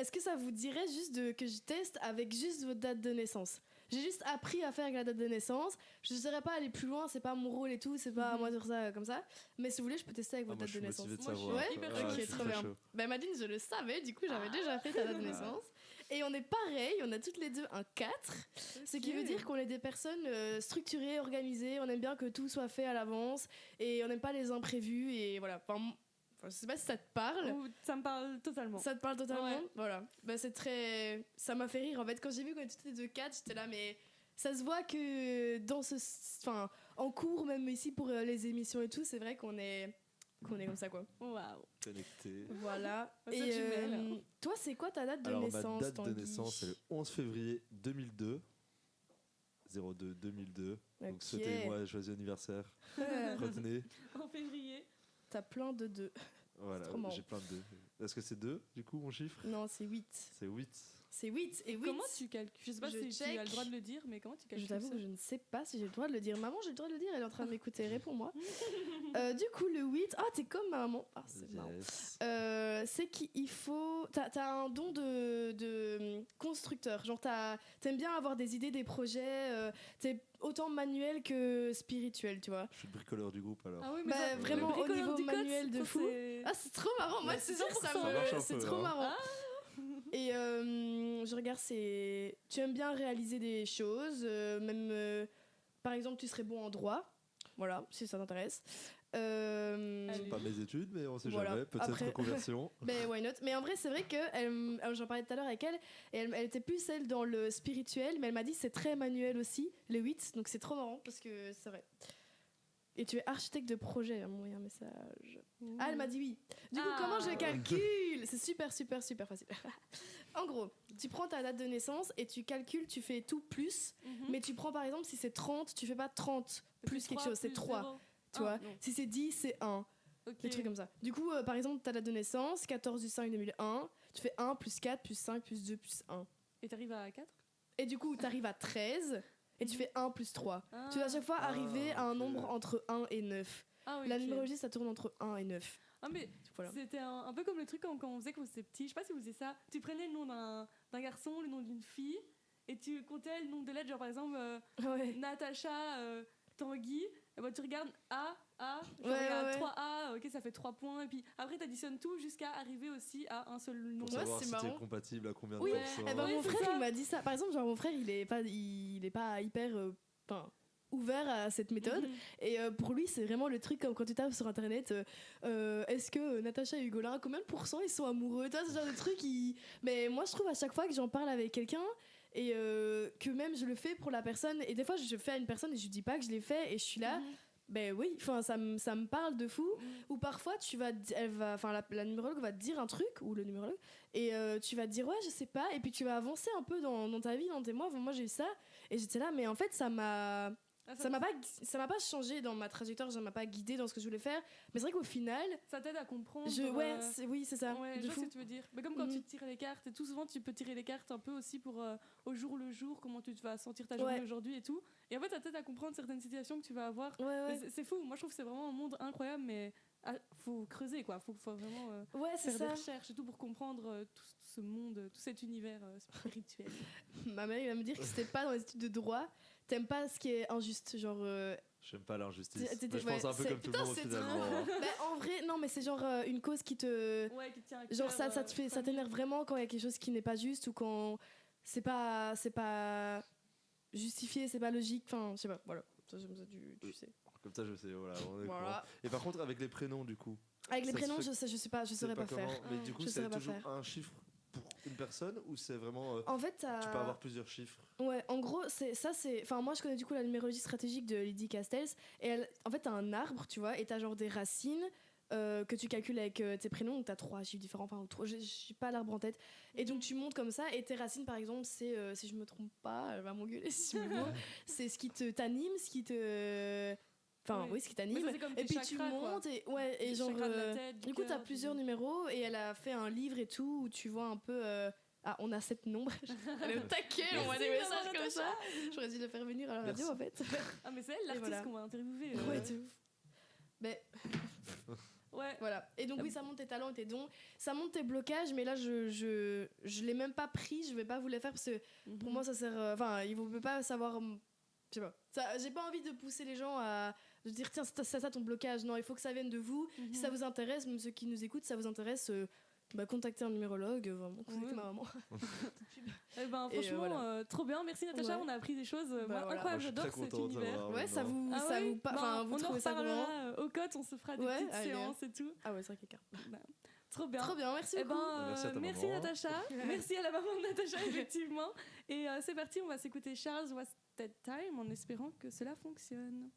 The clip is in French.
est-ce que ça vous dirait juste que je teste avec juste votre date de naissance? J'ai juste appris à faire avec la date de naissance. Je ne saurais pas aller plus loin, c'est pas mon rôle et tout, c'est pas à moi de faire ça comme ça. Mais si vous voulez, je peux tester avec votre date de naissance. Moi, je suis ouais, hyper ok, trop bien. Ben, Madine, je le savais, du coup, j'avais déjà fait ta date de naissance. Et on est pareil, on a toutes les deux un 4. Okay. Ce qui veut dire qu'on est des personnes structurées, organisées. On aime bien que tout soit fait à l'avance. Et on n'aime pas les imprévus. Et voilà. Enfin, je sais pas si ça te parle. Ça me parle totalement. Ça te parle totalement. Ouais. Voilà. Ben, c'est très... Ça m'a fait rire. En fait, quand j'ai vu qu'on était toutes les deux 4, j'étais là, mais... Ça se voit que dans enfin, en cours, même ici pour les émissions et tout, c'est vrai qu'on est comme ça, quoi. Waouh. Connecté. Voilà. Et toi, c'est quoi ta date de naissance? Alors, ma date de naissance, c'est le 11 février 2002. 02-2002. Okay. Donc, souhaitez-moi joyeux anniversaire. Retenez. En février. T'as plein de 2. Voilà, j'ai plein de 2. Est-ce que c'est 2, du coup, mon chiffre? Non, c'est 8. C'est 8. C'est 8 et 8. Comment tu calcules? Je sais pas si tu as le droit de le dire, mais comment tu calcules? Je t'avoue que je ne sais pas si j'ai le droit de le dire. Maman, j'ai le droit de le dire, elle est en train de m'écouter, réponds-moi. Du coup, le 8, t'es comme maman. Ah, c'est marrant. C'est qu'il faut... T'as un don de constructeur. Genre, t'aimes bien avoir des idées, des projets. T'es autant manuel que spirituel, tu vois. Je suis le bricoleur du groupe, alors. Ah oui, mais vraiment, au niveau manuel de fou. Ah, c'est trop marrant. Moi, c'est sûr que c'est trop marrant. Et je regarde, tu aimes bien réaliser des choses, même par exemple, tu serais bon en droit, voilà, si ça t'intéresse. C'est pas mes études, mais on sait jamais, peut-être reconversion. Ben why not? Mais en vrai, c'est vrai que j'en parlais tout à l'heure avec elle, et elle était plus celle dans le spirituel, mais elle m'a dit c'est très manuel aussi, le 8, donc c'est trop marrant parce que c'est vrai. Et tu es architecte de projet, on m'a envoyé un message. Ah, elle m'a dit oui. Du coup, comment je calcule? C'est super facile. En gros, tu prends ta date de naissance et tu calcules, tu fais tout plus, mais tu prends par exemple, si c'est 30, tu fais pas 30 plus quelque chose, c'est 3. Tu vois? Si c'est 10, c'est 1. Okay. Des trucs comme ça. Du coup, par exemple, ta date de naissance, 14/5/2001, tu fais 1 plus 4 plus 5 plus 2 plus 1. Et t'arrives à 4? Et du coup, t'arrives à 13. Et tu fais 1 plus 3. Tu dois à chaque fois arriver à un nombre entre 1 et 9. La numérologie, ça tourne entre 1 et 9. Ah, mais voilà. C'était un peu comme le truc quand on faisait quand on était petit. Je sais pas si vous faisiez ça. Tu prenais le nom d'un garçon, le nom d'une fille, et tu comptais le nombre de lettres. Genre par exemple, Natacha, Tanguy. Et bah, tu regardes A, il y a 3A, ok, ça fait 3 points. Et puis après, tu additionnes tout jusqu'à arriver aussi à un seul nombre. Pour savoir c'est si marrant. t'es compatible à combien de oui. pourcents. Mon frère, il m'a dit ça. Par exemple, genre, mon frère, il est pas hyper ouvert à cette méthode. Et pour lui, c'est vraiment le truc comme quand tu tapes sur Internet, est-ce que Natacha et Hugolin, combien de pourcents ils sont amoureux? Toi, ce genre de truc. Mais moi, je trouve à chaque fois que j'en parle avec quelqu'un, et que même je le fais pour la personne, et des fois je fais à une personne et je dis pas que je l'ai fait et je suis là, ben oui, enfin ça me parle de fou. Ou parfois la numérologue va te dire un truc, ou le numérologue, et tu vas te dire ouais je sais pas, et puis tu vas avancer un peu dans ta vie, dans tes mois. Enfin, moi j'ai eu ça et j'étais là, mais en fait ça m'a pas changé dans ma trajectoire, ça m'a pas guidée dans ce que je voulais faire, mais c'est vrai qu'au final ça t'aide à comprendre. Oui, c'est ça. Ouais, je vois ce que tu veux dire. Mais comme quand tu tires les cartes, et tout souvent tu peux tirer les cartes un peu aussi pour au jour le jour, comment tu vas sentir ta journée aujourd'hui et tout. Et en fait ça t'aide à comprendre certaines situations que tu vas avoir. C'est fou. Moi je trouve que c'est vraiment un monde incroyable, mais faut creuser quoi. Faut vraiment faire des recherches et tout pour comprendre tout ce monde, tout cet univers spirituel. Ma mère il va me dire que c'était pas dans les études de droit. T'aimes pas ce qui est injuste, genre. J'aime pas l'injustice. Mais je pense un peu comme tout le monde finalement. En vrai, non, mais c'est genre une cause qui te. Ouais, qui tient à genre cœur, ça t'énerve vraiment quand il y a quelque chose qui n'est pas juste, ou quand c'est pas justifié, c'est pas logique. Enfin, je sais pas. Voilà. Ça, tu sais. Comme ça, je sais. Voilà. Et par contre, avec les prénoms, du coup. Avec les prénoms, je saurais pas faire. Mais du coup, c'est toujours un chiffre pour une personne, ou c'est vraiment en fait, tu peux avoir plusieurs chiffres? Ouais, en gros enfin moi je connais du coup la numérologie stratégique de Lydie Castells, et en fait t'as un arbre, tu vois, et t'as genre des racines que tu calcules avec tes prénoms, donc t'as 3 chiffres différents, enfin je sais pas l'arbre en tête, et donc tu montes comme ça, et tes racines par exemple c'est si je me trompe pas, elle va m'engueuler si je me trompe, c'est ce qui t'anime, ce qui te... Enfin, oui, ce qui t'anime. Et puis tu montes, et genre. Du coup, t'as plusieurs numéros, et elle a fait un livre et tout où tu vois un peu. On a 7 nombres. Elle est au taquet, on voit des messages comme ça. J'aurais dû le faire venir à la radio en fait. Ah, mais c'est elle l'artiste qu'on va interviewer. Ouais, c'est ouf. Mais. Ouais. Voilà. Et donc oui, ça monte tes talents et tes dons, ça monte tes blocages, mais là je l'ai même pas pris, je vais pas vous les faire parce que pour moi ça sert. Enfin, il ne faut pas savoir. Je sais pas. J'ai pas envie de pousser les gens à de dire tiens c'est ça ton blocage. Non, il faut que ça vienne de vous. Si ça vous intéresse, même ceux qui nous écoutent, ça vous intéresse. Contacter un numérologue, vraiment, contacter ma maman. Franchement, voilà. Trop bien, merci Natacha, on a appris des choses incroyables, j'adore cet univers. Ouais, ça vous, vous on en reparlera au cote, on se fera des petites séances et tout. Ah ouais, c'est vrai qu'il y a Trop bien. Trop bien, merci beaucoup. Merci Natacha, merci à la maman de Natacha, effectivement. Et c'est parti, on va s'écouter Charles Wasted Time en espérant que cela fonctionne.